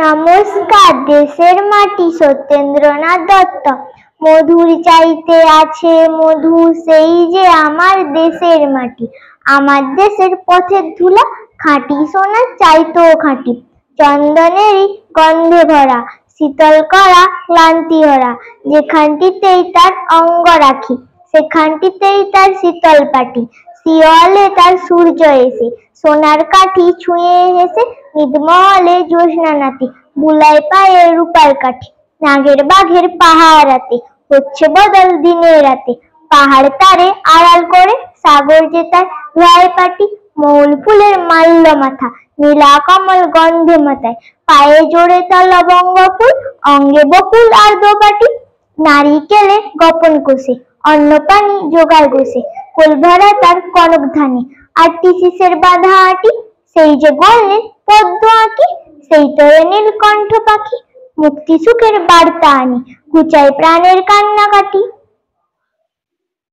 নমস্কার। দেশের মাটি সত্যেন্দ্রনাথ দত্ত। মধুর চাইতে আছে মধু, সেই যে আমার দেশের মাটি। আমার দেশের পথের ধুলা, খাঁটি সোনা চাইতেও খাঁটি। চন্দনেরই গন্ধে ভরা, শীতল করা ক্লান্তি ভরা। যেখানটিতেই তার অঙ্গ রাখি, সেখানটিতেই তার শীতল পাটি। শিয়লে তার সূর্য এসে, সোনার কাঠি ছুঁয়ে হেসে। নিদমহলে জ্যোৎস্না নাতি, বুলায় পায়ে রূপার কাঠি। নাগের বাঘের পাহারাতে, হচ্ছে বদল দিনে রাতে। পাহাড় তারে আড়াল করে, সাগর যে তার ধোয়ায় পাটি। মৌল ফুলের মাল্য মাথা, নীলা কমল গন্ধে মাথায়। পায়ে জোড়ে তার লবঙ্গ ফুল, অঙ্গে বকুল আর দোপাটি। নারিকেলে গোপন কোষে, অন্ন পানি জোগাড় গোষে। কোল ভরা তার কনক ধানে, আর টিসিসের বাঁধা আটি। সেই যে বললেন পদ্ম আঁকি, সেই তোরে নীলকণ্ঠ পাখি। মুক্তি সুখের বার্তা আনি, ঘুচাই প্রাণের কান্নাকাটি।